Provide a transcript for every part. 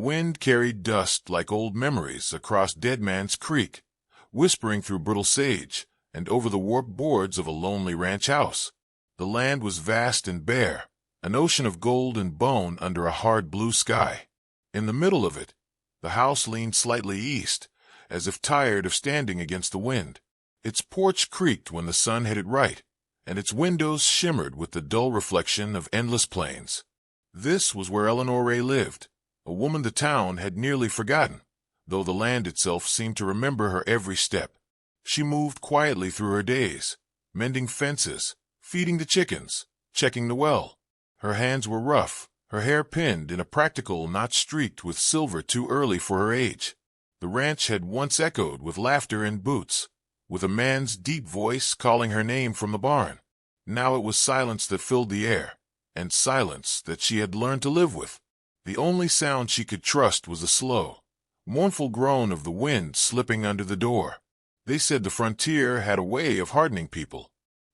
wind carried dust like old memories across Dead Man's Creek, whispering through brittle sage and over the warped boards of a lonely ranch house. The land was vast and bare, an ocean of gold and bone under a hard blue sky. In the middle of it, the house leaned slightly east, as if tired of standing against the wind. Its porch creaked when the sun hit it right, and its windows shimmered with the dull reflection of endless plains. This was where Eleanor Ray lived, a woman the town had nearly forgotten, though the land itself seemed to remember her every step. She moved quietly through her days, mending fences, feeding the chickens, checking the well. Her hands were rough, her hair pinned in a practical knot streaked with silver too early for her age. The ranch had once echoed with laughter and boots, with a man's deep voice calling her name from the barn. Now it was silence that filled the air, and silence that she had learned to live with. The only sound she could trust was the slow, mournful groan of the wind slipping under the door. They said the frontier had a way of hardening people.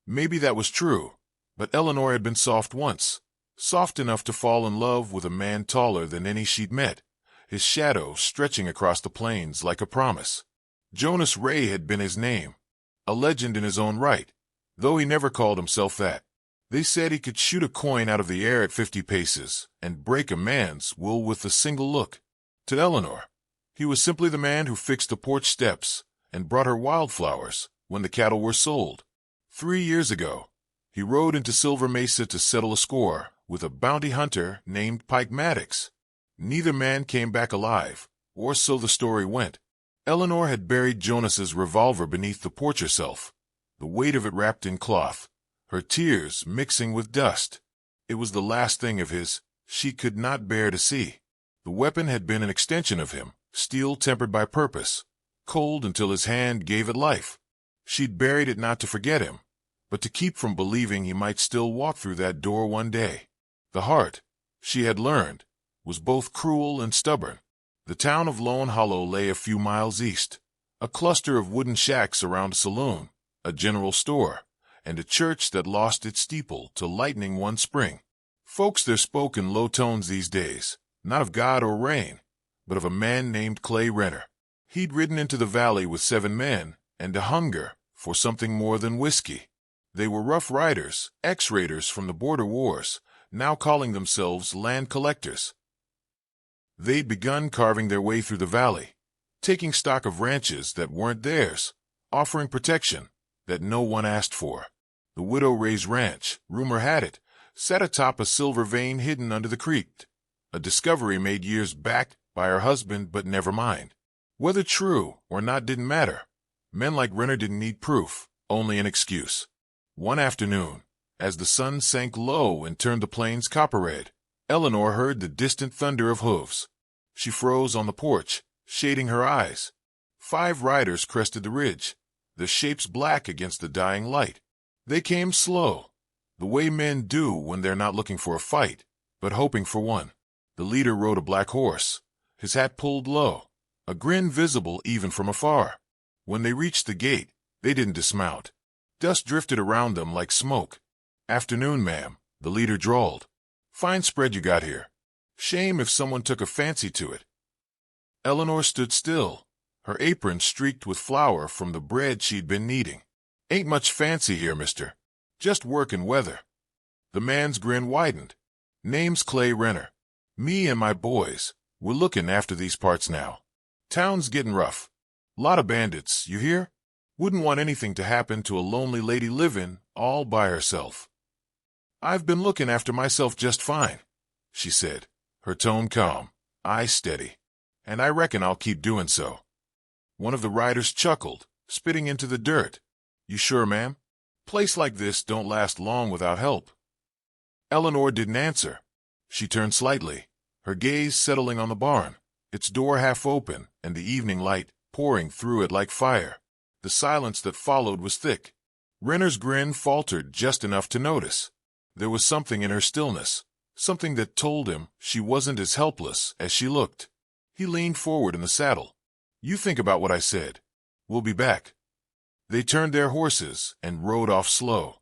Maybe that was true, but Eleanor had been soft once, soft enough to fall in love with a man taller than any she'd met, his shadow stretching across the plains like a promise. Jonas Ray had been his name, a legend in his own right, though he never called himself that. They said he could shoot a coin out of the air at 50 paces and break a man's will with a single look. To Eleanor, he was simply the man who fixed the porch steps and brought her wildflowers when the cattle were sold. 3 years ago, he rode into Silver Mesa to settle a score with a bounty hunter named Pike Maddox. Neither man came back alive, or so the story went. Eleanor had buried Jonas's revolver beneath the porch herself, the weight of it wrapped in cloth, her tears mixing with dust. It was the last thing of his she could not bear to see. The weapon had been an extension of him, steel tempered by purpose, cold until his hand gave it life. She'd buried it not to forget him, but to keep from believing he might still walk through that door one day. The heart, she had learned, was both cruel and stubborn. The town of Lone Hollow lay a few miles east, a cluster of wooden shacks around a saloon, a general store, and a church that lost its steeple to lightning one spring. Folks there spoke in low tones these days, not of God or rain, but of a man named Clay Rener. He'd ridden into the valley with 7 men and a hunger for something more than whiskey. They were rough riders, ex-raiders from the border wars, now calling themselves land collectors. They'd begun carving their way through the valley, taking stock of ranches that weren't theirs, offering protection that no one asked for. The Widow Ray's ranch, rumor had it, sat atop a silver vein hidden under the creek, a discovery made years back by her husband, but never mind. Whether true or not didn't matter. Men like Rener didn't need proof, only an excuse. One afternoon, as the sun sank low and turned the plains copper-red, Eleanor heard the distant thunder of hooves. She froze on the porch, shading her eyes. 5 riders crested the ridge, their shapes black against the dying light. They came slow, the way men do when they're not looking for a fight, but hoping for one. The leader rode a black horse, his hat pulled low, a grin visible even from afar. When they reached the gate, they didn't dismount. Dust drifted around them like smoke. "Afternoon, ma'am," the leader drawled. "Fine spread you got here. Shame if someone took a fancy to it." Eleanor stood still, her apron streaked with flour from the bread she'd been kneading. "Ain't much fancy here, mister. Just work and weather." The man's grin widened. "Name's Clay Rener. Me and my boys, we're looking after these parts now. Town's getting rough. Lot of bandits, you hear? Wouldn't want anything to happen to a lonely lady living all by herself." "I've been looking after myself just fine," she said, her tone calm, eyes steady. "And I reckon I'll keep doing so." One of the riders chuckled, spitting into the dirt. "You sure, ma'am? Place like this don't last long without help." Eleanor didn't answer. She turned slightly, her gaze settling on the barn, its door half open and the evening light pouring through it like fire. The silence that followed was thick. Rener's grin faltered just enough to notice. There was something in her stillness, something that told him she wasn't as helpless as she looked. He leaned forward in the saddle. "You think about what I said. We'll be back." They turned their horses and rode off slow,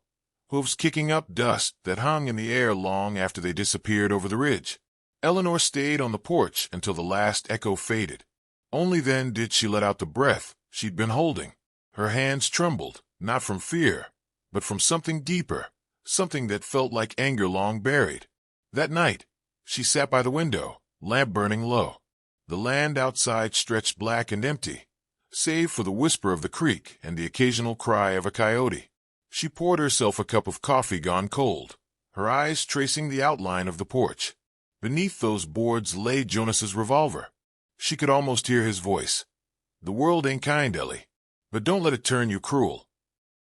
hooves kicking up dust that hung in the air long after they disappeared over the ridge. Eleanor stayed on the porch until the last echo faded. Only then did she let out the breath she'd been holding. Her hands trembled, not from fear, but from something deeper, something that felt like anger long buried. That night, she sat by the window, lamp burning low. The land outside stretched black and empty, save for the whisper of the creek and the occasional cry of a coyote. She poured herself a cup of coffee gone cold, her eyes tracing the outline of the porch. Beneath those boards lay Jonas's revolver. She could almost hear his voice. "The world ain't kind, Ellie, but don't let it turn you cruel."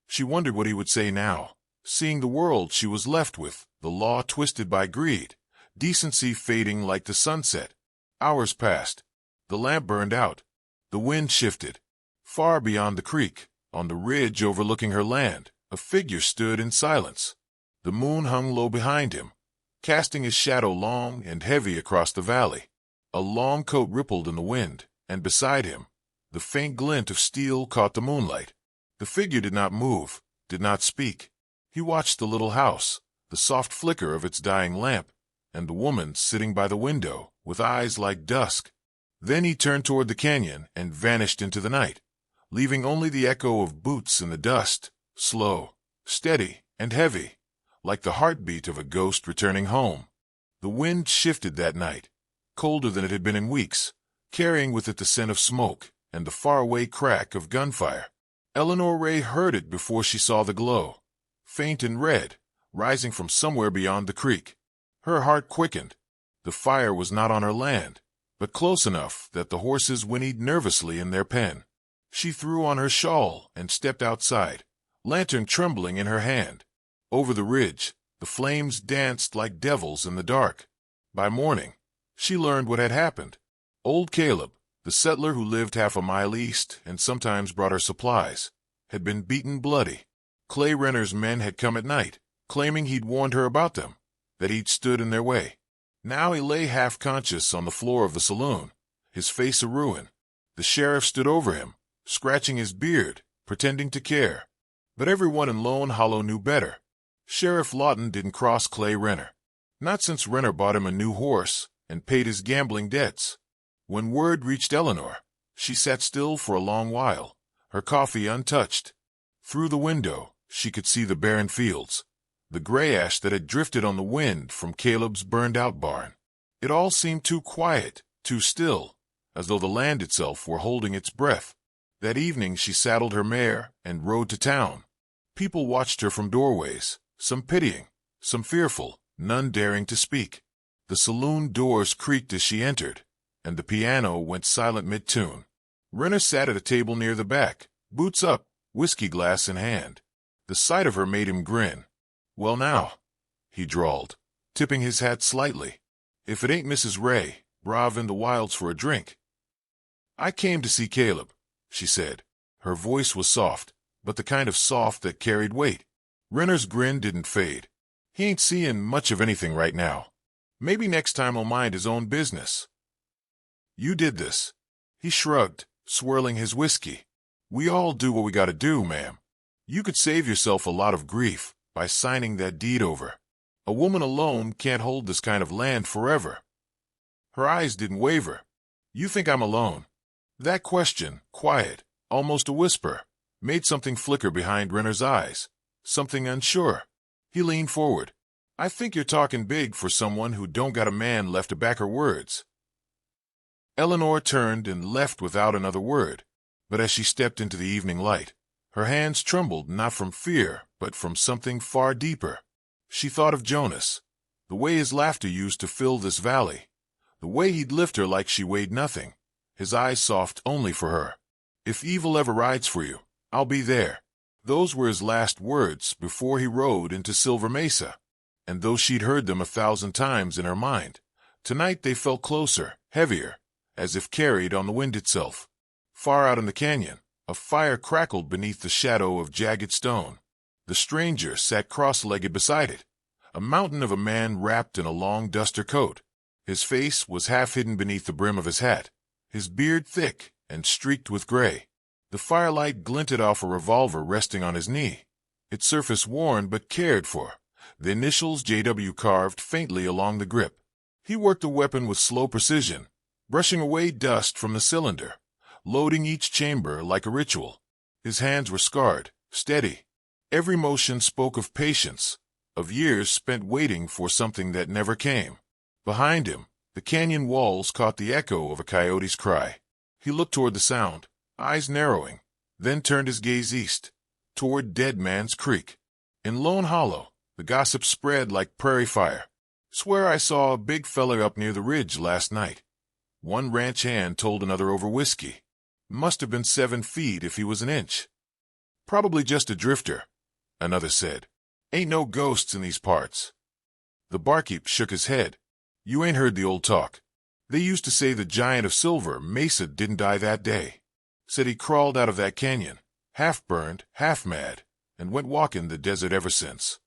She wondered what he would say now, seeing the world she was left with, the law twisted by greed, decency fading like the sunset. Hours passed. The lamp burned out. The wind shifted. Far beyond the creek, on the ridge overlooking her land, a figure stood in silence. The moon hung low behind him, casting his shadow long and heavy across the valley. A long coat rippled in the wind, and beside him, the faint glint of steel caught the moonlight. The figure did not move, did not speak. He watched the little house, the soft flicker of its dying lamp, and the woman sitting by the window, with eyes like dusk. Then he turned toward the canyon and vanished into the night, leaving only the echo of boots in the dust, slow, steady, and heavy, like the heartbeat of a ghost returning home. The wind shifted that night, colder than it had been in weeks, carrying with it the scent of smoke and the faraway crack of gunfire. Eleanor Ray heard it before she saw the glow, faint and red, rising from somewhere beyond the creek. Her heart quickened. The fire was not on her land, but close enough that the horses whinnied nervously in their pen. She threw on her shawl and stepped outside, lantern trembling in her hand. Over the ridge, the flames danced like devils in the dark. By morning, she learned what had happened. Old Caleb, the settler who lived half a mile east and sometimes brought her supplies, had been beaten bloody. Clay Rener's men had come at night, claiming he'd warned her about them, that he'd stood in their way. Now he lay half-conscious on the floor of the saloon, his face a ruin. The sheriff stood over him, scratching his beard, pretending to care. But everyone in Lone Hollow knew better. Sheriff Lawton didn't cross Clay Rener. Not since Renner bought him a new horse and paid his gambling debts. When word reached Eleanor, she sat still for a long while, her coffee untouched. Through the window, she could see the barren fields, the gray ash that had drifted on the wind from Caleb's burned-out barn. It all seemed too quiet, too still, as though the land itself were holding its breath. That evening she saddled her mare and rode to town. People watched her from doorways, some pitying, some fearful, none daring to speak. The saloon doors creaked as she entered, and the piano went silent mid-tune. Renner sat at a table near the back, boots up, whiskey glass in hand. The sight of her made him grin. "Well now," he drawled, tipping his hat slightly. "If it ain't Mrs. Ray, brav in the wilds for a drink." "I came to see Caleb," she said. Her voice was soft, but the kind of soft that carried weight. Renner's grin didn't fade. "He ain't seeing much of anything right now. Maybe next time he'll mind his own business." "You did this." He shrugged, swirling his whiskey. "We all do what we gotta do, ma'am. You could save yourself a lot of grief by signing that deed over. A woman alone can't hold this kind of land forever." Her eyes didn't waver. "You think I'm alone?" That question, quiet, almost a whisper, made something flicker behind Renner's eyes, something unsure. He leaned forward. "I think you're talking big for someone who don't got a man left to back her words." Eleanor turned and left without another word, but as she stepped into the evening light, her hands trembled not from fear, but from something far deeper. She thought of Jonas, the way his laughter used to fill this valley, the way he'd lift her like she weighed nothing, his eyes soft only for her. "If evil ever rides for you, I'll be there." Those were his last words before he rode into Silver Mesa, and though she'd heard them 1,000 times in her mind, tonight they felt closer, heavier, as if carried on the wind itself. Far out in the canyon, a fire crackled beneath the shadow of jagged stone. The stranger sat cross-legged beside it, a mountain of a man wrapped in a long duster coat. His face was half hidden beneath the brim of his hat, his beard thick and streaked with gray. The firelight glinted off a revolver resting on his knee, its surface worn but cared for, the initials JW carved faintly along the grip. He worked the weapon with slow precision, brushing away dust from the cylinder, loading each chamber like a ritual. His hands were scarred, steady. Every motion spoke of patience, of years spent waiting for something that never came. Behind him, the canyon walls caught the echo of a coyote's cry. He looked toward the sound, eyes narrowing, then turned his gaze east, toward Dead Man's Creek. In Lone Hollow, the gossip spread like prairie fire. "Swear I saw a big feller up near the ridge last night." One ranch hand told another over whiskey. "Must have been 7 feet if he was an inch." "Probably just a drifter," another said. "Ain't no ghosts in these parts." The barkeep shook his head. "You ain't heard the old talk. They used to say the giant of Silver Mesa didn't die that day. Said he crawled out of that canyon, half burned, half mad, and went walking the desert ever since."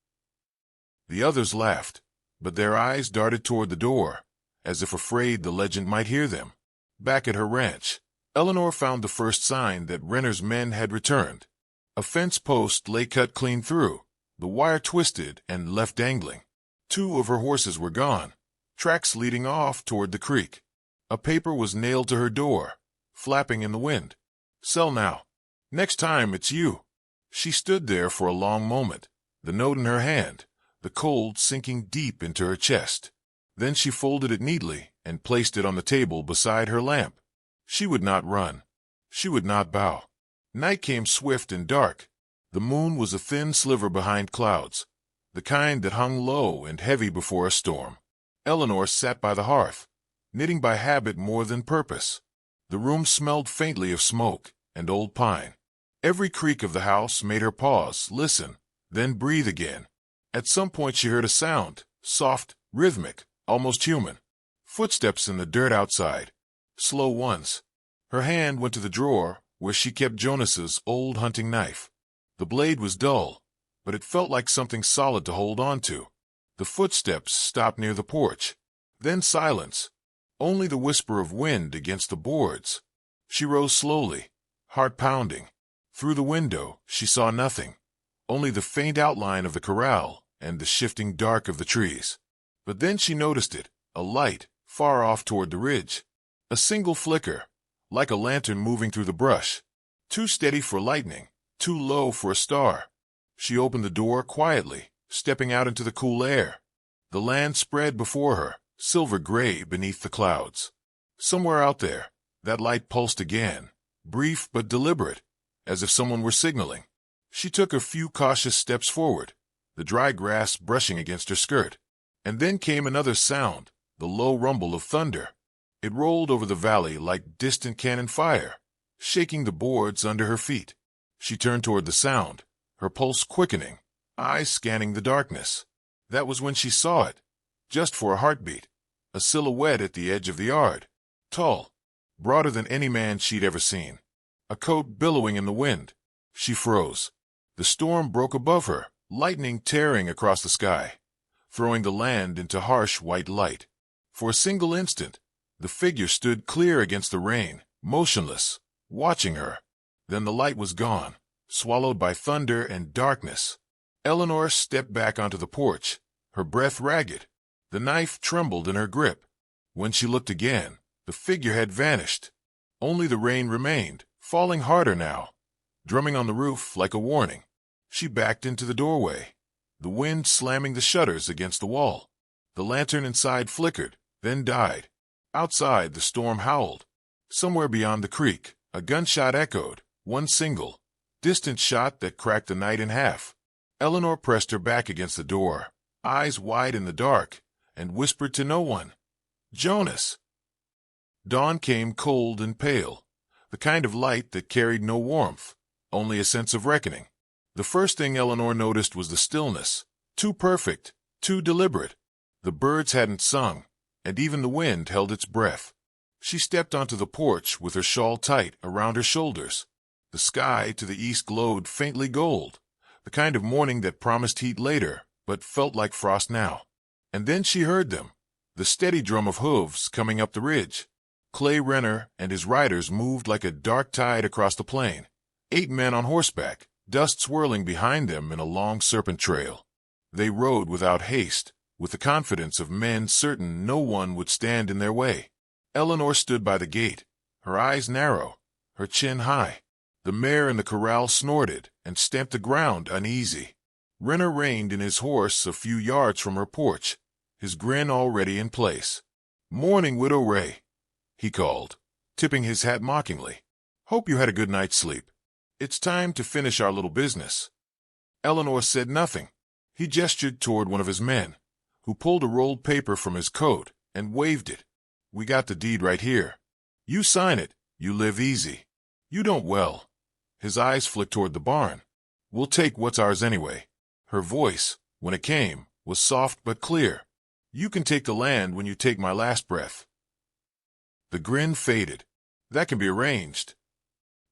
The others laughed, but their eyes darted toward the door, as if afraid the legend might hear them. Back at her ranch, Eleanor found the first sign that Rener's men had returned. A fence post lay cut clean through, the wire twisted and left dangling. 2 of her horses were gone, tracks leading off toward the creek. A paper was nailed to her door, flapping in the wind. "Sell now. Next time it's you." She stood there for a long moment, the note in her hand, the cold sinking deep into her chest. Then she folded it neatly and placed it on the table beside her lamp. She would not run. She would not bow. Night came swift and dark. The moon was a thin sliver behind clouds, the kind that hung low and heavy before a storm. Eleanor sat by the hearth, knitting by habit more than purpose. The room smelled faintly of smoke and old pine. Every creak of the house made her pause, listen, then breathe again. At some point she heard a sound, soft, rhythmic, almost human. Footsteps in the dirt outside. Slow ones. Her hand went to the drawer where she kept Jonas's old hunting knife. The blade was dull, but it felt like something solid to hold on to. The footsteps stopped near the porch. Then silence. Only the whisper of wind against the boards. She rose slowly, heart pounding. Through the window, she saw nothing, only the faint outline of the corral and the shifting dark of the trees. But then she noticed it, a light, far off toward the ridge. A single flicker, like a lantern moving through the brush. Too steady for lightning, too low for a star. She opened the door quietly, stepping out into the cool air. The land spread before her, silver gray beneath the clouds. Somewhere out there, that light pulsed again, brief but deliberate, as if someone were signaling. She took a few cautious steps forward, the dry grass brushing against her skirt. And then came another sound, the low rumble of thunder. It rolled over the valley like distant cannon fire, shaking the boards under her feet. She turned toward the sound, her pulse quickening, eyes scanning the darkness. That was when she saw it, just for a heartbeat, a silhouette at the edge of the yard, tall, broader than any man she'd ever seen, a coat billowing in the wind. She froze. The storm broke above her, lightning tearing across the sky, throwing the land into harsh white light. For a single instant, the figure stood clear against the rain, motionless, watching her. Then the light was gone, swallowed by thunder and darkness. Eleanor stepped back onto the porch, her breath ragged. The knife trembled in her grip. When she looked again, the figure had vanished. Only the rain remained, falling harder now, drumming on the roof like a warning. She backed into the doorway, the wind slamming the shutters against the wall. The lantern inside flickered, then died. Outside, the storm howled. Somewhere beyond the creek, a gunshot echoed, one single, distant shot that cracked the night in half. Eleanor pressed her back against the door, eyes wide in the dark, and whispered to no one, "Jonas." Dawn came cold and pale, the kind of light that carried no warmth, only a sense of reckoning. The first thing Eleanor noticed was the stillness, too perfect, too deliberate. The birds hadn't sung, and even the wind held its breath. She stepped onto the porch with her shawl tight around her shoulders. The sky to the east glowed faintly gold, the kind of morning that promised heat later, but felt like frost now. And then she heard them, the steady drum of hooves coming up the ridge. Clay Rener and his riders moved like a dark tide across the plain. 8 men on horseback, dust swirling behind them in a long serpent trail. They rode without haste, with the confidence of men certain no one would stand in their way. Eleanor stood by the gate, her eyes narrow, her chin high. The mare in the corral snorted and stamped the ground uneasy. Rener reined in his horse a few yards from her porch, his grin already in place. "Morning, Widow Ray," he called, tipping his hat mockingly. "Hope you had a good night's sleep. It's time to finish our little business." Eleanor said nothing. He gestured toward one of his men, who pulled a rolled paper from his coat and waved it. "We got the deed right here. You sign it, you live easy. You don't well." His eyes flicked toward the barn. "We'll take what's ours anyway." Her voice, when it came, was soft but clear. "You can take the land when you take my last breath." The grin faded. "That can be arranged."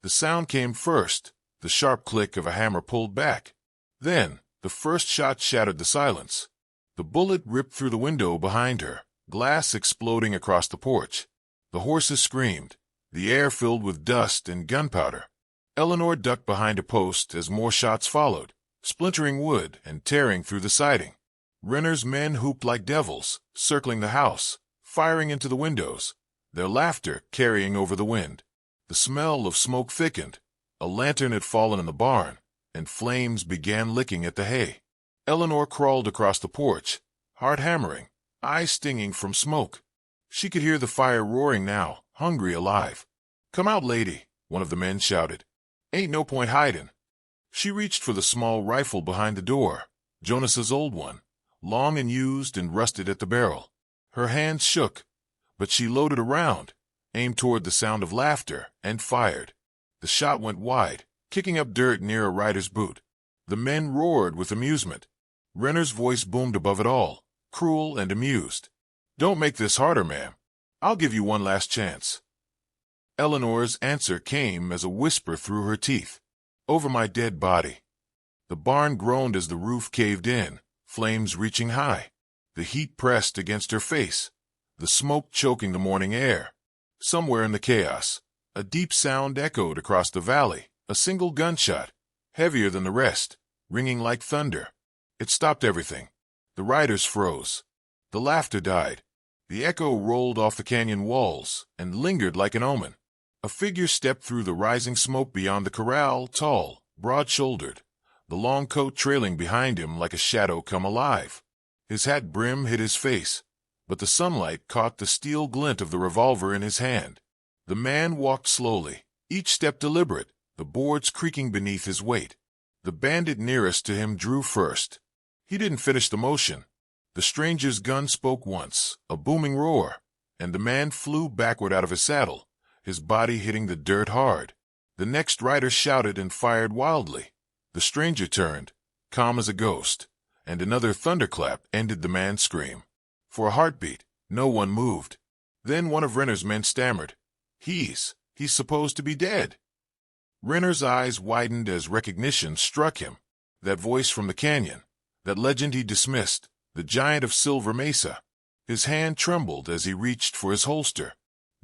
The sound came first, the sharp click of a hammer pulled back. Then, the first shot shattered the silence. The bullet ripped through the window behind her, glass exploding across the porch. The horses screamed, the air filled with dust and gunpowder. Eleanor ducked behind a post as more shots followed, splintering wood and tearing through the siding. Rener's men hooped like devils, circling the house, firing into the windows, their laughter carrying over the wind. The smell of smoke thickened. A lantern had fallen in the barn, and flames began licking at the hay. Eleanor crawled across the porch, heart hammering, eyes stinging from smoke. She could hear the fire roaring now, hungry alive. "Come out, lady," one of the men shouted. "Ain't no point hiding." She reached for the small rifle behind the door, Jonas's old one, long and used and rusted at the barrel. Her hands shook, but she loaded a round, aimed toward the sound of laughter, and fired. The shot went wide, kicking up dirt near a rider's boot. The men roared with amusement. Rener's voice boomed above it all, cruel and amused. "Don't make this harder, ma'am. I'll give you one last chance." Eleanor's answer came as a whisper through her teeth. "Over my dead body." The barn groaned as the roof caved in, flames reaching high. The heat pressed against her face, the smoke choking the morning air. Somewhere in the chaos, a deep sound echoed across the valley, a single gunshot, heavier than the rest, ringing like thunder. It stopped everything. The riders froze. The laughter died. The echo rolled off the canyon walls and lingered like an omen. A figure stepped through the rising smoke beyond the corral, tall, broad-shouldered, the long coat trailing behind him like a shadow come alive. His hat brim hid his face, but the sunlight caught the steel glint of the revolver in his hand. The man walked slowly, each step deliberate, the boards creaking beneath his weight. The bandit nearest to him drew first. He didn't finish the motion. The stranger's gun spoke once, a booming roar, and the man flew backward out of his saddle, his body hitting the dirt hard. The next rider shouted and fired wildly. The stranger turned, calm as a ghost, and another thunderclap ended the man's scream. For a heartbeat, no one moved. Then one of Rener's men stammered, He's supposed to be dead." Rener's eyes widened as recognition struck him. That voice from the canyon, that legend he dismissed, the giant of Silver Mesa. His hand trembled as he reached for his holster.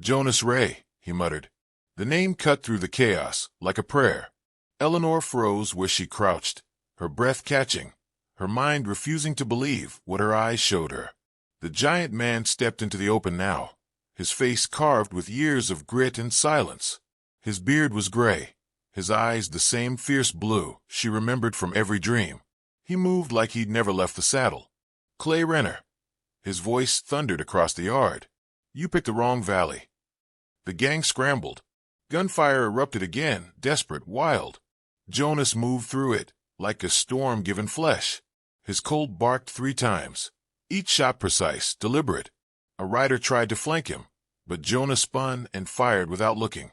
"Jonas Ray," he muttered. The name cut through the chaos like a prayer. Eleanor froze where she crouched, her breath catching, her mind refusing to believe what her eyes showed her. The giant man stepped into the open now, his face carved with years of grit and silence. His beard was gray, his eyes the same fierce blue she remembered from every dream. He moved like he'd never left the saddle. "Clay Rener." His voice thundered across the yard. "You picked the wrong valley." The gang scrambled. Gunfire erupted again, desperate, wild. Jonas moved through it, like a storm given flesh. His Colt barked 3 times, each shot precise, deliberate. A rider tried to flank him, but Jonas spun and fired without looking,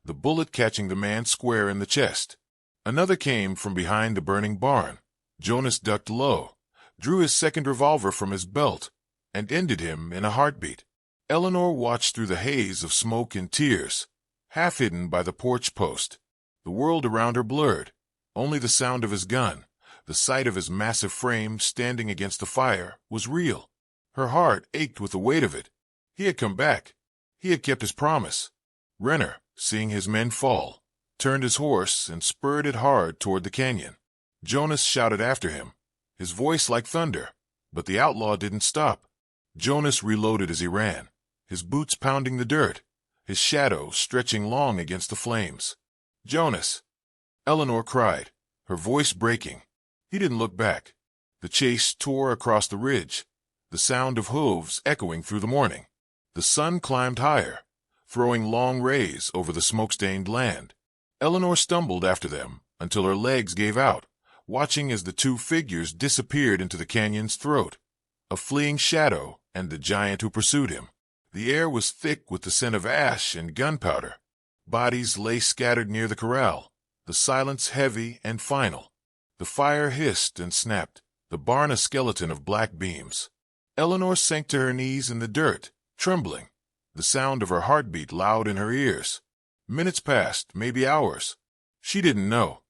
the bullet catching the man square in the chest. Another came from behind the burning barn. Jonas ducked low, drew his second revolver from his belt, and ended him in a heartbeat. Eleanor watched through the haze of smoke and tears, half hidden by the porch post. The world around her blurred. Only the sound of his gun, the sight of his massive frame standing against the fire, was real. Her heart ached with the weight of it. He had come back. He had kept his promise. Rener, seeing his men fall, turned his horse and spurred it hard toward the canyon. Jonas shouted after him, his voice like thunder, But the outlaw didn't stop. Jonas reloaded as he ran, his boots pounding the dirt, his shadow stretching long against the flames. "Jonas!" Eleanor cried, her voice breaking. He didn't look back. The chase tore across the ridge, the sound of hooves echoing through the morning. The sun climbed higher, throwing long rays over the smoke-stained land. Eleanor stumbled after them until her legs gave out, watching as the two figures disappeared into the canyon's throat, a fleeing shadow and the giant who pursued him. The air was thick with the scent of ash and gunpowder. Bodies lay scattered near the corral, the silence heavy and final. The fire hissed and snapped, the barn a skeleton of black beams. Eleanor sank to her knees in the dirt, trembling, the sound of her heartbeat loud in her ears. Minutes passed, maybe hours. She didn't know.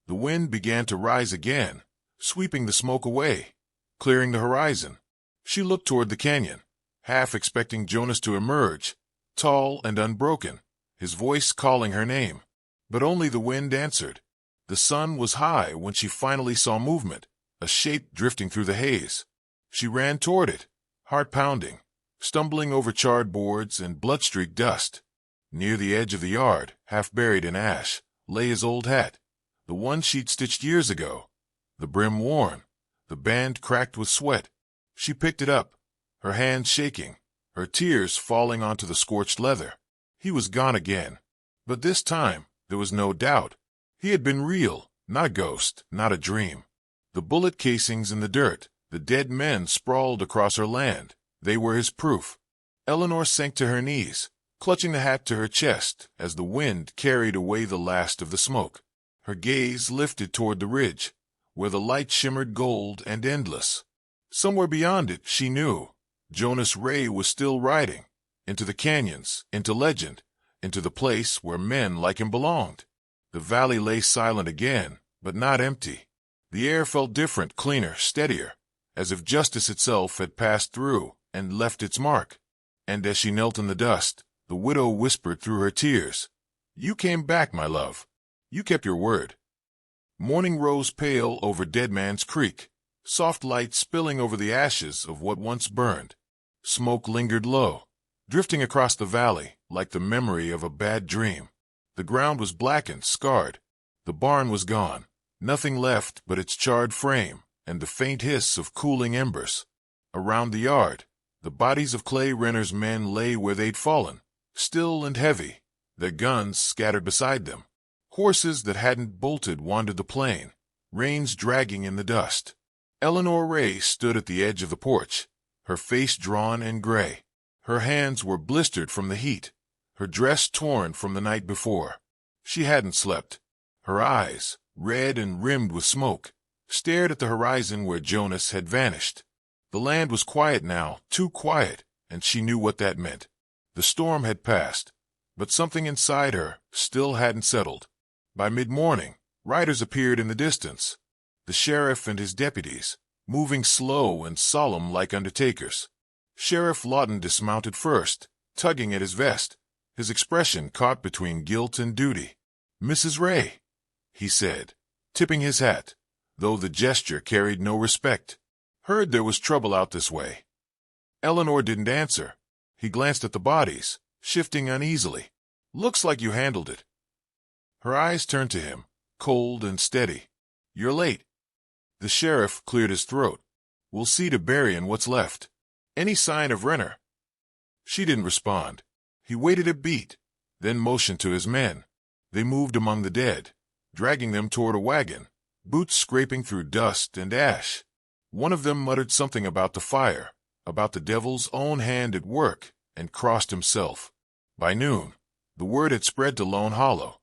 The wind began to rise again, sweeping the smoke away, clearing the horizon. She looked toward the canyon, half expecting Jonas to emerge, tall and unbroken, his voice calling her name. But only the wind answered. The sun was high when she finally saw movement, a shape drifting through the haze. She ran toward it, heart pounding, stumbling over charred boards and blood-streaked dust. Near the edge of the yard, half buried in ash, lay his old hat, the one she'd stitched years ago, the brim worn, the band cracked with sweat. She picked it up, her hands shaking, her tears falling onto the scorched leather. He was gone again. But this time, there was no doubt. He had been real, not a ghost, not a dream. The bullet casings in the dirt, the dead men sprawled across her land, they were his proof. Eleanor sank to her knees, clutching the hat to her chest as the wind carried away the last of the smoke. Her gaze lifted toward the ridge, where the light shimmered gold and endless. Somewhere beyond it, she knew, Jonas Ray was still riding, into the canyons, into legend, into the place where men like him belonged. The valley lay silent again, but not empty. The air felt different, cleaner, steadier, as if justice itself had passed through and left its mark. And as she knelt in the dust, the widow whispered through her tears, "You came back, my love. You kept your word." Morning rose pale over Dead Man's Creek, soft light spilling over the ashes of what once burned. Smoke lingered low, drifting across the valley like the memory of a bad dream. The ground was blackened, scarred. The barn was gone, nothing left but its charred frame and the faint hiss of cooling embers. Around the yard, the bodies of Clay Rener's men lay where they'd fallen, still and heavy, their guns scattered beside them. Horses that hadn't bolted wandered the plain, reins dragging in the dust. Eleanor Ray stood at the edge of the porch, her face drawn and gray. Her hands were blistered from the heat, her dress torn from the night before. She hadn't slept. Her eyes, red and rimmed with smoke, stared at the horizon where Jonas had vanished. The land was quiet now, too quiet, and she knew what that meant. The storm had passed, but something inside her still hadn't settled. By mid-morning, riders appeared in the distance, the sheriff and his deputies, moving slow and solemn like undertakers. Sheriff Lawton dismounted first, tugging at his vest, his expression caught between guilt and duty. "Mrs. Ray," he said, tipping his hat, though the gesture carried no respect. "Heard there was trouble out this way." Eleanor didn't answer. He glanced at the bodies, shifting uneasily. "Looks like you handled it." Her eyes turned to him, cold and steady. "You're late." The sheriff cleared his throat. "We'll see to burying what's left. Any sign of Rener?" She didn't respond. He waited a beat, then motioned to his men. They moved among the dead, dragging them toward a wagon, boots scraping through dust and ash. One of them muttered something about the fire, about the devil's own hand at work, and crossed himself. By noon, the word had spread to Lone Hollow.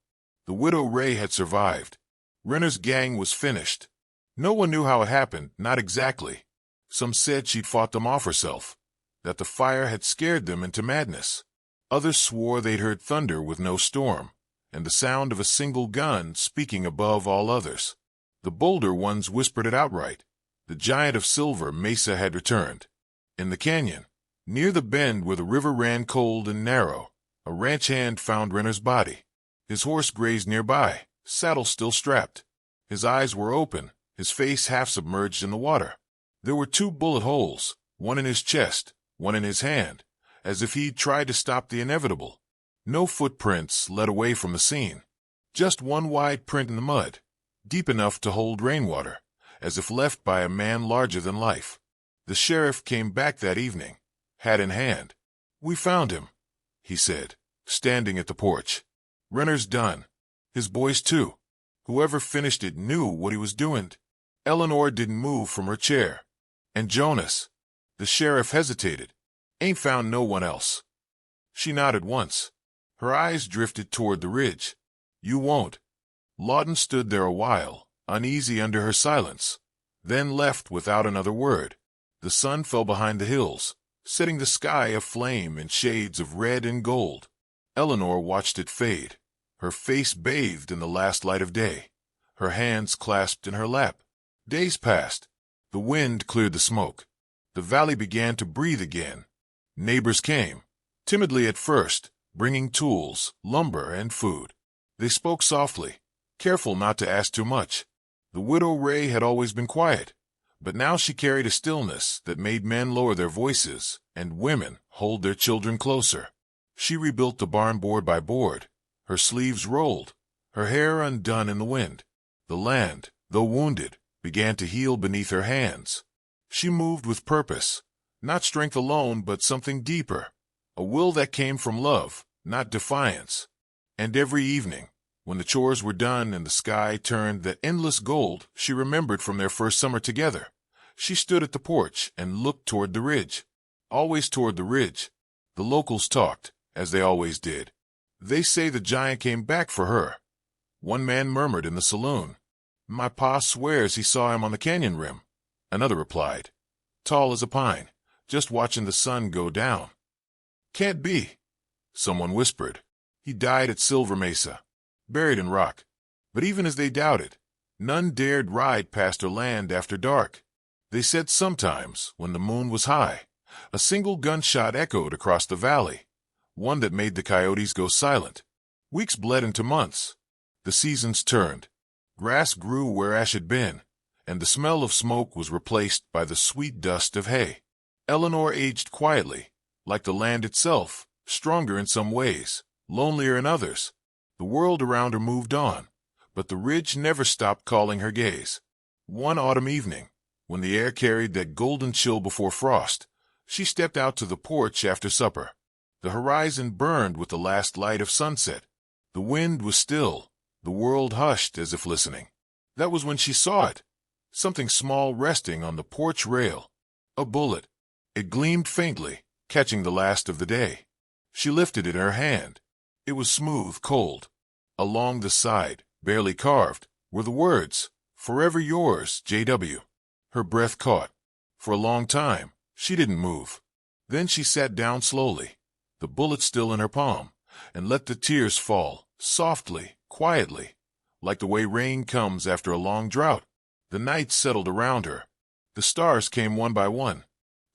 The widow Ray had survived. Rener's gang was finished. No one knew how it happened, not exactly. Some said she'd fought them off herself, that the fire had scared them into madness. Others swore they'd heard thunder with no storm, and the sound of a single gun speaking above all others. The bolder ones whispered it outright. The giant of silver Mesa had returned. In the canyon, near the bend where the river ran cold and narrow, a ranch hand found Rener's body. His horse grazed nearby, saddle still strapped. His eyes were open, his face half submerged in the water. There were 2 bullet holes, one in his chest, one in his hand, as if he'd tried to stop the inevitable. No footprints led away from the scene. Just one wide print in the mud, deep enough to hold rainwater, as if left by a man larger than life. The sheriff came back that evening, hat in hand. "We found him," he said, standing at the porch. "Rener's done. His boys too. Whoever finished it knew what he was doing." Eleanor didn't move from her chair. "And Jonas?" The sheriff hesitated. "Ain't found no one else." She nodded once. Her eyes drifted toward the ridge. "You won't." Lawton stood there a while, uneasy under her silence, then left without another word. The sun fell behind the hills, setting the sky aflame in shades of red and gold. Eleanor watched it fade, her face bathed in the last light of day, her hands clasped in her lap. Days passed. The wind cleared the smoke. The valley began to breathe again. Neighbors came, timidly at first, bringing tools, lumber, and food. They spoke softly, careful not to ask too much. The widow Ray had always been quiet, but now she carried a stillness that made men lower their voices and women hold their children closer. She rebuilt the barn board by board, her sleeves rolled, her hair undone in the wind. The land, though wounded, began to heal beneath her hands. She moved with purpose, not strength alone, but something deeper, a will that came from love, not defiance. And every evening, when the chores were done and the sky turned that endless gold she remembered from their first summer together, she stood at the porch and looked toward the ridge. Always toward the ridge. The locals talked, as they always did. "They say the giant came back for her." One man murmured in the saloon. "My pa swears he saw him on the canyon rim." Another replied, "Tall as a pine, just watching the sun go down." "Can't be," someone whispered. "He died at Silver Mesa, buried in rock." But even as they doubted, none dared ride past her land after dark. They said sometimes, when the moon was high, a single gunshot echoed across the valley, one that made the coyotes go silent. Weeks bled into months. The seasons turned. Grass grew where ash had been, and the smell of smoke was replaced by the sweet dust of hay. Eleanor aged quietly, like the land itself, stronger in some ways, lonelier in others. The world around her moved on, but the ridge never stopped calling her gaze. One autumn evening, when the air carried that golden chill before frost, she stepped out to the porch after supper. The horizon burned with the last light of sunset. The wind was still, the world hushed as if listening. That was when she saw it, something small resting on the porch rail. A bullet. It gleamed faintly, catching the last of the day. She lifted it in her hand. It was smooth, cold. Along the side, barely carved, were the words, "Forever yours, J.W." Her breath caught. For a long time, she didn't move. Then she sat down slowly, the bullet still in her palm, and let the tears fall, softly, quietly, like the way rain comes after a long drought. The night settled around her. The stars came one by one.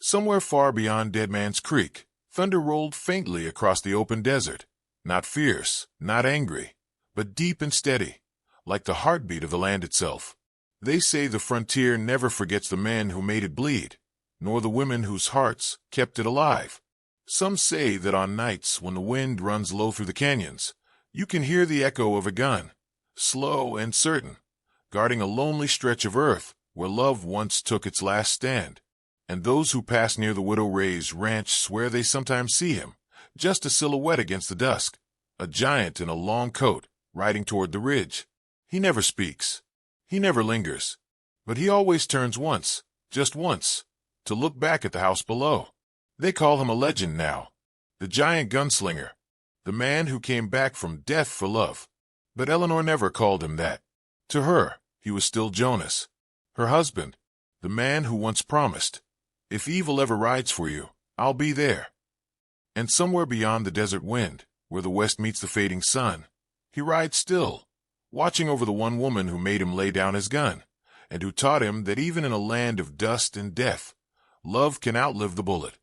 Somewhere far beyond Dead Man's Creek, thunder rolled faintly across the open desert, not fierce, not angry, but deep and steady, like the heartbeat of the land itself. They say the frontier never forgets the men who made it bleed, nor the women whose hearts kept it alive. Some say that on nights when the wind runs low through the canyons, you can hear the echo of a gun, slow and certain, guarding a lonely stretch of earth where love once took its last stand. And those who pass near the Widow Ray's ranch swear they sometimes see him, just a silhouette against the dusk, a giant in a long coat, riding toward the ridge. He never speaks. He never lingers. But he always turns once, just once, to look back at the house below. They call him a legend now, the giant gunslinger, the man who came back from death for love. But Eleanor never called him that. To her, he was still Jonas, her husband, the man who once promised, "If evil ever rides for you, I'll be there." And somewhere beyond the desert wind, where the west meets the fading sun, he rides still, watching over the one woman who made him lay down his gun, and who taught him that even in a land of dust and death, love can outlive the bullet.